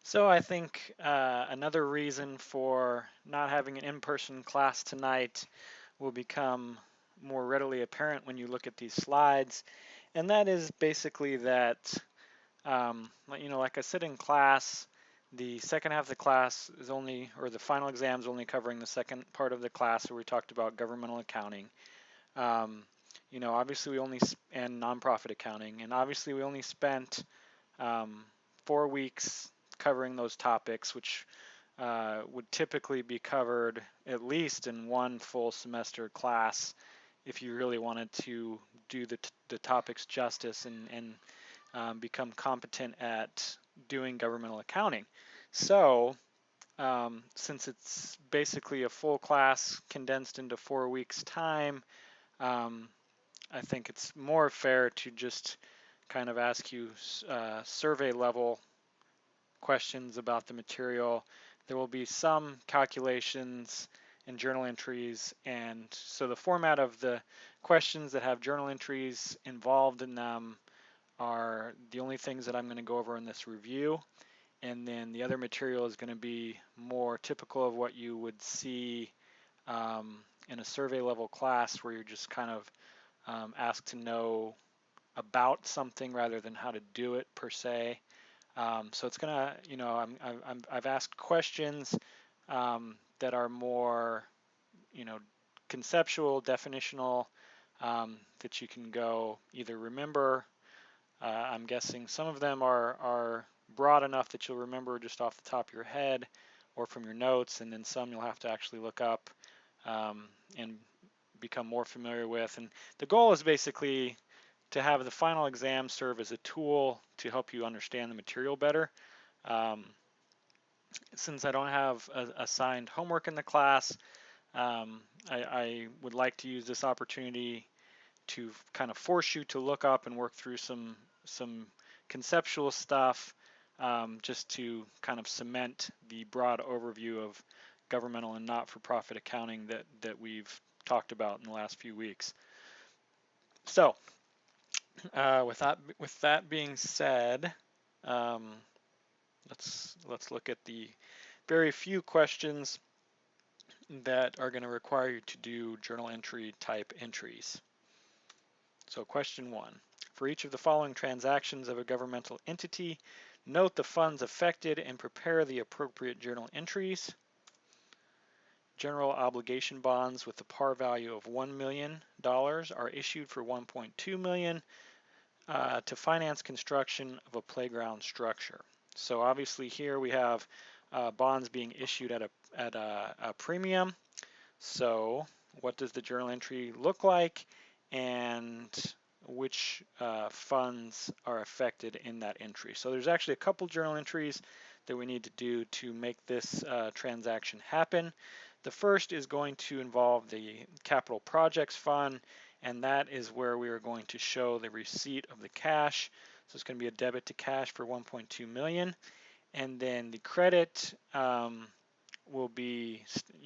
So I think another reason for not having an in-person class tonight will become more readily apparent when you look at these slides, and that is basically that, like I said in class, the second half of the class is only, or the final exam is only covering the second part of the class where we talked about governmental accounting. Um, obviously we only, and nonprofit accounting, and obviously we only spent um, 4 weeks covering those topics, which would typically be covered at least in one full semester class if you really wanted to do the topics justice and become competent at doing governmental accounting. So, since it's basically a full class condensed into 4 weeks' time, um, I think it's more fair to just kind of ask you survey level questions about the material. There will be some calculations and journal entries, and so the format of the questions that have journal entries involved in them are the only things that I'm going to go over in this review. And then the other material is going to be more typical of what you would see in a survey level class where you're just kind of asked to know about something rather than how to do it per se. So it's gonna, I've asked questions that are more, you know, conceptual, definitional, that you can go either remember. I'm guessing some of them are broad enough that you'll remember just off the top of your head or from your notes, and then some you'll have to actually look up and become more familiar with. And the goal is basically to have the final exam serve as a tool to help you understand the material better. Um, since I don't have assigned homework in the class, I would like to use this opportunity to kind of force you to look up and work through some conceptual stuff, just to kind of cement the broad overview of governmental and not-for-profit accounting that we've talked about in the last few weeks. So, with that being said, um, let's look at the very few questions that are going to require you to do journal entry type entries. So question 1. For each of the following transactions of a governmental entity, note the funds affected and prepare the appropriate journal entries. General obligation bonds with the par value of $1 million are issued for $1.2 million to finance construction of a playground structure. So obviously here we have bonds being issued at a premium. So what does the journal entry look like, and which funds are affected in that entry? So there's actually a couple journal entries that we need to do to make this transaction happen. The first is going to involve the capital projects fund, and that is where we are going to show the receipt of the cash. So it's going to be a debit to cash for 1.2 million, and then the credit will be,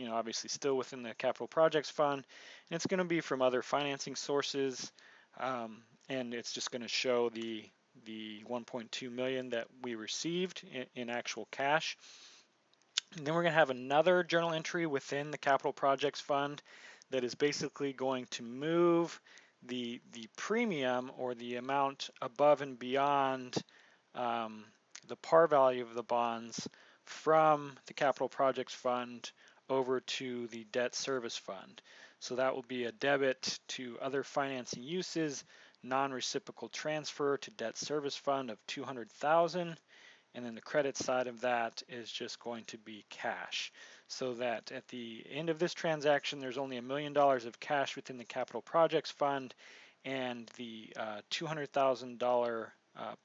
obviously still within the capital projects fund, and it's going to be from other financing sources, and it's just going to show the 1.2 million that we received in actual cash. And then we're going to have another journal entry within the capital projects fund that is basically going to move the premium, or the amount above and beyond um, the par value of the bonds, from the capital projects fund over to the debt service fund. So that will be a debit to other financing uses, non-reciprocal transfer to debt service fund of 200,000, and then the credit side of that is just going to be cash. So that at the end of this transaction, there's only $1 million of cash within the capital projects fund, and the $200,000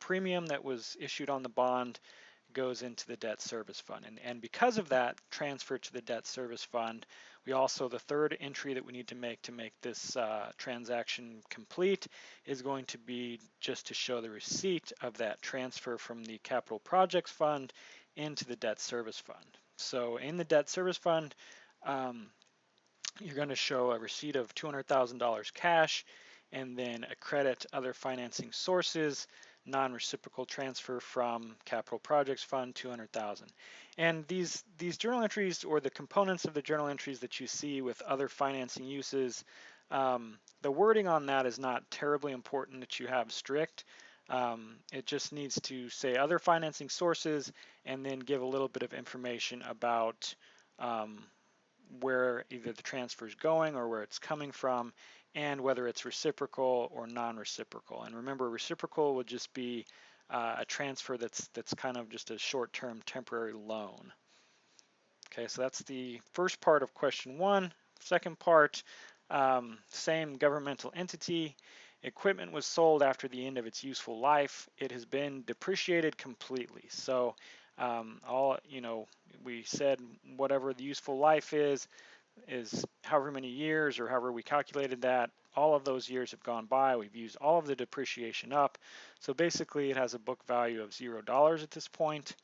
premium that was issued on the bond goes into the debt service fund. And because of that transfer to the debt service fund, we also, the third entry that we need to make this transaction complete is going to be just to show the receipt of that transfer from the capital projects fund into the debt service fund. So in the debt service fund, you're going to show a receipt of $200,000 cash, and then a credit other financing sources non-reciprocal transfer from capital projects fund, 200,000. And these journal entries, or the components of the journal entries that you see with other financing uses, the wording on that is not terribly important that you have strict. It just needs to say other financing sources and then give a little bit of information about where either the transfer is going or where it's coming from, and whether it's reciprocal or non-reciprocal. And remember, reciprocal would just be a transfer that's kind of just a short-term temporary loan. Okay, so that's the first part of question 1. Second part, same governmental entity. Equipment was sold after the end of its useful life. It has been depreciated completely. So we said whatever the useful life is however many years, or however we calculated that. All of those years have gone by. We've used all of the depreciation up. So basically it has a book value of $0 at this point.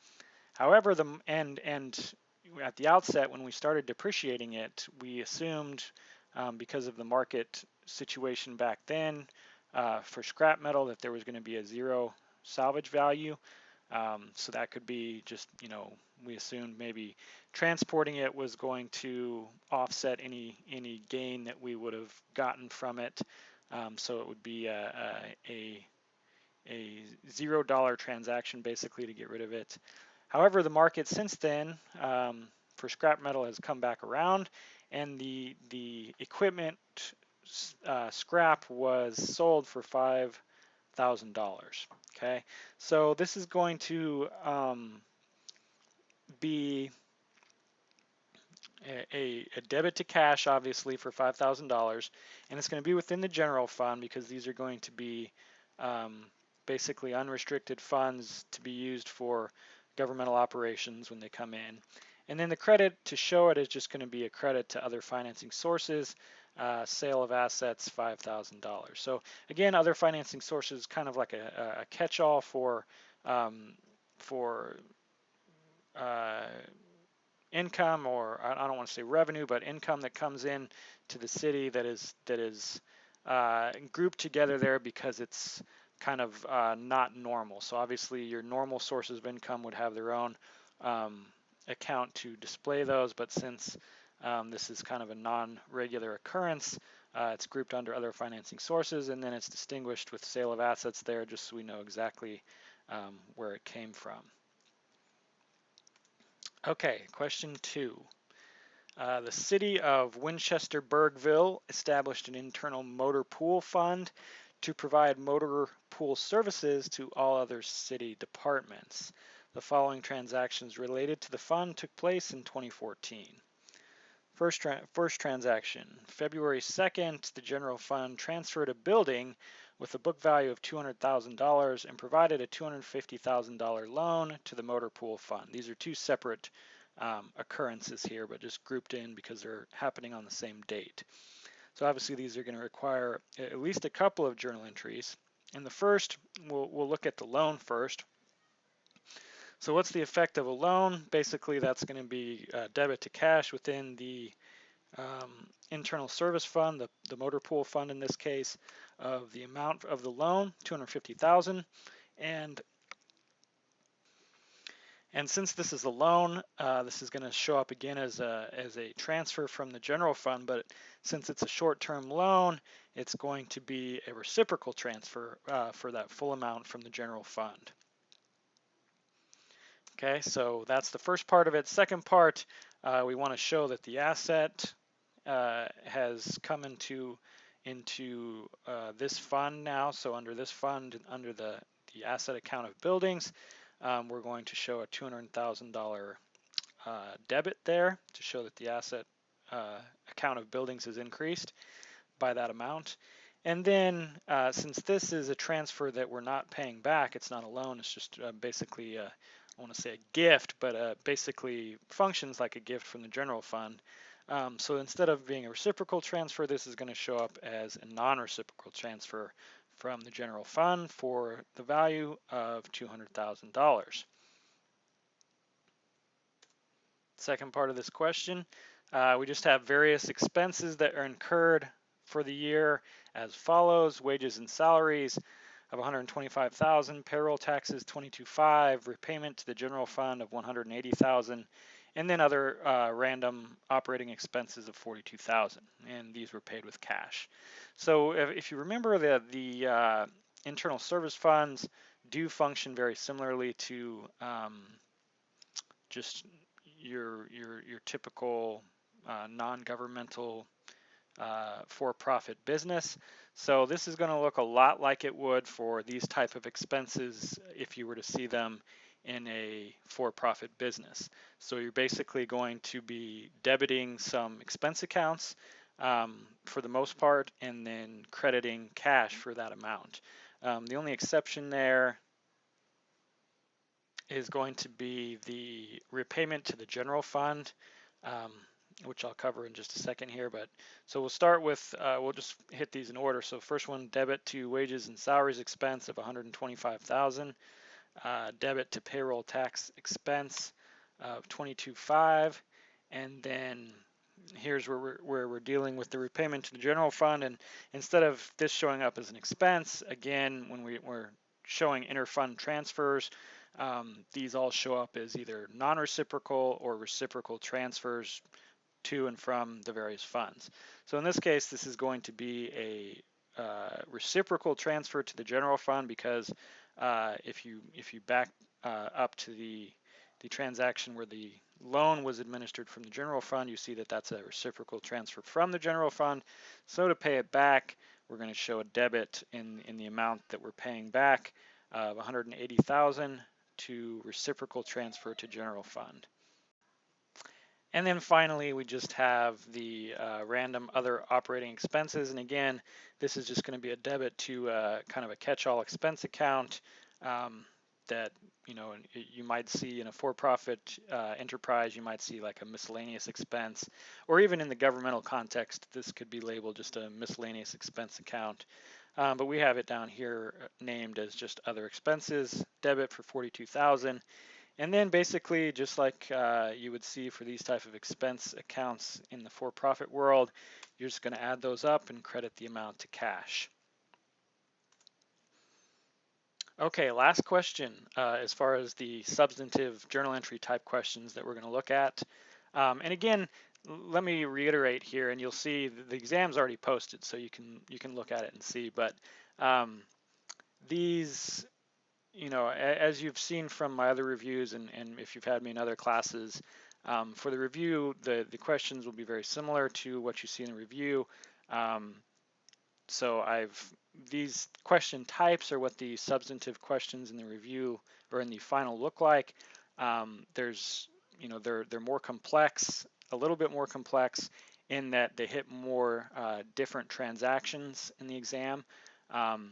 However, and at the outset when we started depreciating it, we assumed because of the market situation back then for scrap metal that there was going to be a zero salvage value. So that could be just, we assumed maybe transporting it was going to offset any gain that we would have gotten from it. So it would be a $0 transaction basically to get rid of it. However, the market since then for scrap metal has come back around, and the equipment scrap was sold for $5,000. Okay, so this is going to be a debit to cash, obviously, for $5,000, and it's going to be within the general fund because these are going to be basically unrestricted funds to be used for governmental operations when they come in. And then the credit to show it is just going to be a credit to other financing sources, sale of assets, $5,000. So again, other financing sources, kind of like a catch-all for income, or I don't want to say revenue, but income that comes in to the city that is grouped together there because it's kind of not normal. So obviously your normal sources of income would have their own account to display those, but since this is kind of a non-regular occurrence, it's grouped under other financing sources, and then it's distinguished with sale of assets there just so we know exactly where it came from. Okay, question 2. The city of Winchester-Bergville established an internal motor pool fund to provide motor pool services to all other city departments. The following transactions related to the fund took place in 2014. First transaction, February 2nd, the general fund transferred a building with a book value of $200,000 and provided a $250,000 loan to the motor pool fund. These are two separate occurrences here, but just grouped in because they're happening on the same date. So obviously these are going to require at least a couple of journal entries. And the first, we'll look at the loan first. So what's the effect of a loan? Basically that's going to be debit to cash within the internal service fund, the motor pool fund in this case, of the amount of the loan, $250,000, and since this is a loan, this is going to show up again as a transfer from the general fund, but since it's a short-term loan, it's going to be a reciprocal transfer for that full amount from the general fund. Okay, so that's the first part of it. Second part, we want to show that the asset has come into this fund now. So under this fund, under the asset account of buildings, we're going to show a $200,000 debit there to show that the asset account of buildings has increased by that amount. And then since this is a transfer that we're not paying back, it's not a loan, it's just basically I want to say a gift, but basically functions like a gift from the general fund. So instead of being a reciprocal transfer, this is going to show up as a non-reciprocal transfer from the general fund for the value of $200,000. Second part of this question, we just have various expenses that are incurred for the year as follows: wages and salaries, of 125,000, payroll taxes 22.5, repayment to the general fund of 180,000, and then other random operating expenses of 42,000, and these were paid with cash. So if you remember, the internal service funds do function very similarly to just your typical non-governmental for-profit business. So this is going to look a lot like it would for these type of expenses if you were to see them in a for-profit business. So you're basically going to be debiting some expense accounts for the most part, and then crediting cash for that amount. The only exception there is going to be the repayment to the general fund, which I'll cover in just a second here. But so we'll start with, we'll just hit these in order. So first one, debit to wages and salaries expense of 125,000, debit to payroll tax expense of 22.5, and then here's where we're dealing with the repayment to the general fund. And instead of this showing up as an expense, again, when we're showing interfund transfers, these all show up as either non-reciprocal or reciprocal transfers to and from the various funds. So in this case, this is going to be a reciprocal transfer to the general fund, because if you back up to the transaction where the loan was administered from the general fund, you see that that's a reciprocal transfer from the general fund. So to pay it back, we're going to show a debit in the amount that we're paying back of 180,000 to reciprocal transfer to general fund. And then finally, we just have the random other operating expenses. And again, this is just going to be a debit to kind of a catch-all expense account that you might see in a for-profit enterprise. You might see like a miscellaneous expense, or even in the governmental context, this could be labeled just a miscellaneous expense account. But we have it down here named as just other expenses, debit for 42,000. And then basically, just like you would see for these type of expense accounts in the for-profit world, you're just going to add those up and credit the amount to cash. Okay, last question as far as the substantive journal entry type questions that we're going to look at. And again, let me reiterate here, and you'll see the exam's already posted, so you can look at it and see. But these, as you've seen from my other reviews, and if you've had me in other classes, for the review, the questions will be very similar to what you see in the review. So these question types are what the substantive questions in the review or in the final look like. They're more complex, a little bit more complex, in that they hit more different transactions in the exam.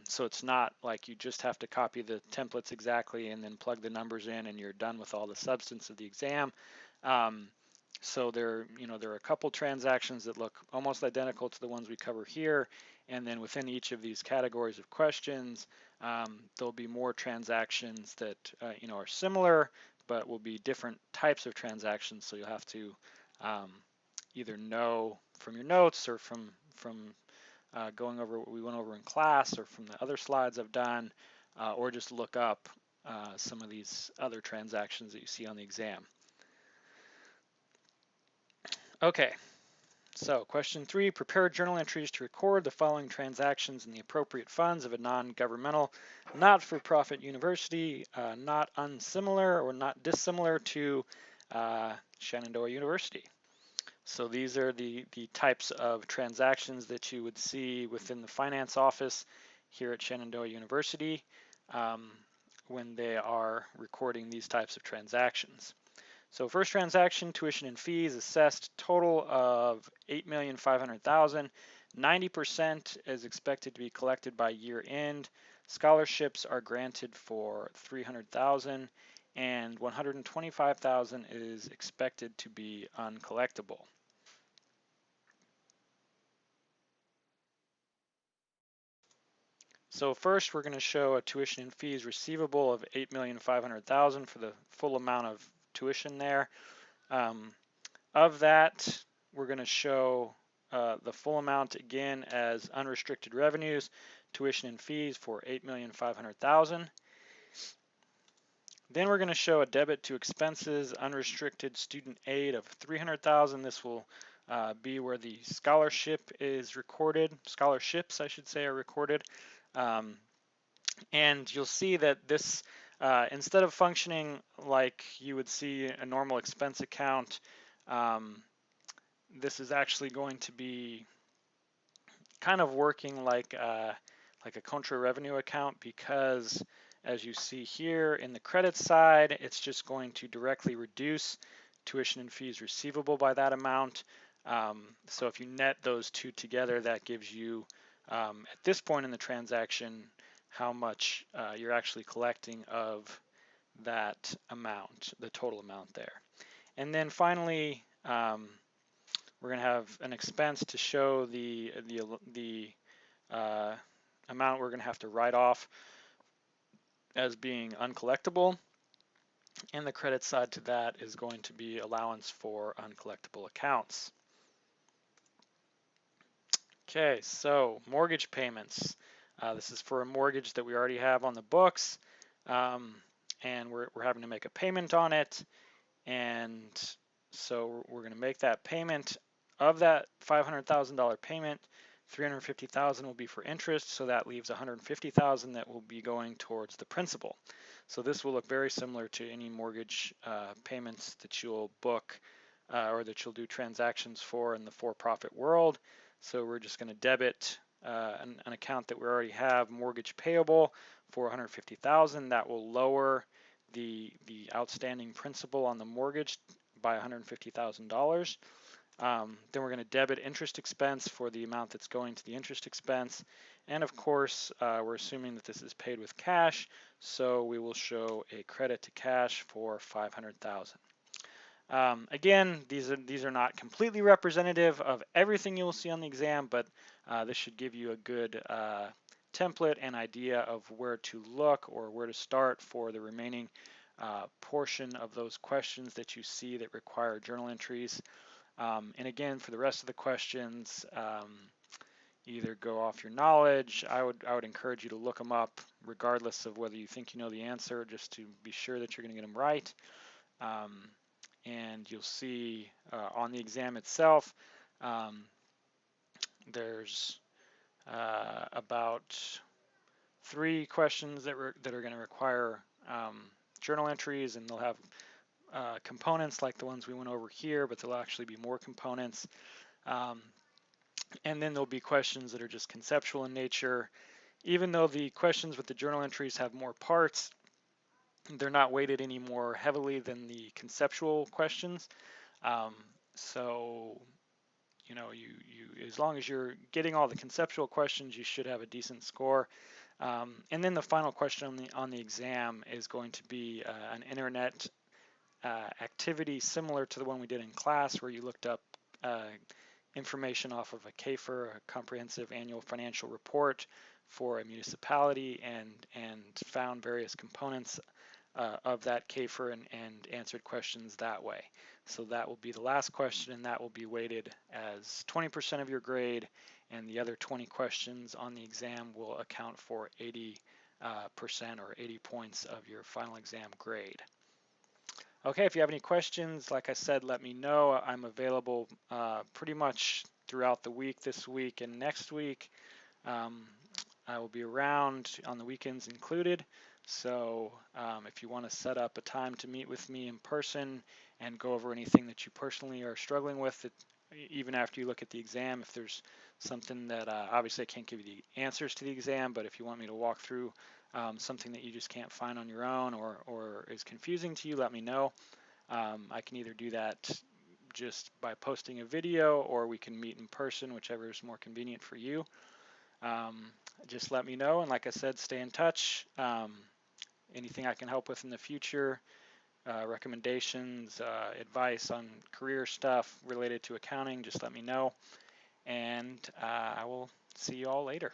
So it's not like you just have to copy the templates exactly and then plug the numbers in and you're done with all the substance of the exam. So there are a couple transactions that look almost identical to the ones we cover here, and then within each of these categories of questions, there'll be more transactions that are similar, but will be different types of transactions. So you'll have to either know from your notes or from going over what we went over in class or from the other slides I've done, or just look up some of these other transactions that you see on the exam. Okay, so question 3, prepare journal entries to record the following transactions in the appropriate funds of a non-governmental, not-for-profit university, not unsimilar or not dissimilar to Shenandoah University. So these are the types of transactions that you would see within the finance office here at Shenandoah University when they are recording these types of transactions. So first transaction, tuition and fees assessed total of $8,500,000. 90% is expected to be collected by year end. Scholarships are granted for $300,000, and $125,000 is expected to be uncollectible. So first, we're going to show a tuition and fees receivable of $8,500,000 for the full amount of tuition there. Of that, we're going to show the full amount again as unrestricted revenues, tuition and fees for $8,500,000. Then we're going to show a debit to expenses, unrestricted student aid of $300,000. This will be where the scholarship is recorded. Scholarships, I should say, are recorded. And you'll see that this, instead of functioning like you would see a normal expense account, this is actually going to be kind of working like a contra revenue account, because as you see here in the credit side, it's just going to directly reduce tuition and fees receivable by that amount. So if you net those two together, that gives you, at this point in the transaction, how much you're actually collecting of that amount, the total amount there. And then finally, we're going to have an expense to show the amount we're going to have to write off as being uncollectible, and the credit side to that is going to be allowance for uncollectible accounts. Okay, so mortgage payments. This is for a mortgage that we already have on the books, and we're having to make a payment on it, and so we're going to make that payment. Of that $500,000 payment, $350,000 will be for interest, so that leaves $150,000 that will be going towards the principal. So this will look very similar to any mortgage payments that you'll book or that you'll do transactions for in the for-profit world. So we're just going to debit an account that we already have, mortgage payable, for $150,000. That will lower the outstanding principal on the mortgage by $150,000. Then we're going to debit interest expense for the amount that's going to the interest expense. And of course, we're assuming that this is paid with cash, so we will show a credit to cash for $500,000. Again, these are not completely representative of everything you will see on the exam, but this should give you a good template and idea of where to look or where to start for the remaining portion of those questions that you see that require journal entries. And again, for the rest of the questions, either go off your knowledge. I would encourage you to look them up regardless of whether you think you know the answer, just to be sure that you're going to get them right. And you'll see on the exam itself, there's about 3 questions that are going to require journal entries, and they'll have components like the ones we went over here, but there'll actually be more components. And then there'll be questions that are just conceptual in nature. Even though the questions with the journal entries have more parts, they're not weighted any more heavily than the conceptual questions. So, you know, you as long as you're getting all the conceptual questions, you should have a decent score. And then the final question on the exam is going to be an internet activity similar to the one we did in class, where you looked up information off of a CAFR, a comprehensive annual financial report for a municipality, and found various components of that CAFR and answered questions that way. So that will be the last question, and that will be weighted as 20% of your grade, and the other 20 questions on the exam will account for 80% or 80 points of your final exam grade. Okay, if you have any questions, like I said, let me know. I'm available pretty much throughout the week, this week and next week. I will be around on the weekends included. So if you want to set up a time to meet with me in person and go over anything that you personally are struggling with, even after you look at the exam, if there's something that obviously I can't give you the answers to the exam, but if you want me to walk through something that you just can't find on your own or is confusing to you, let me know. I can either do that just by posting a video, or we can meet in person, whichever is more convenient for you. Just let me know, and like I said, stay in touch. Anything I can help with in the future, recommendations, advice on career stuff related to accounting, just let me know. And I will see you all later.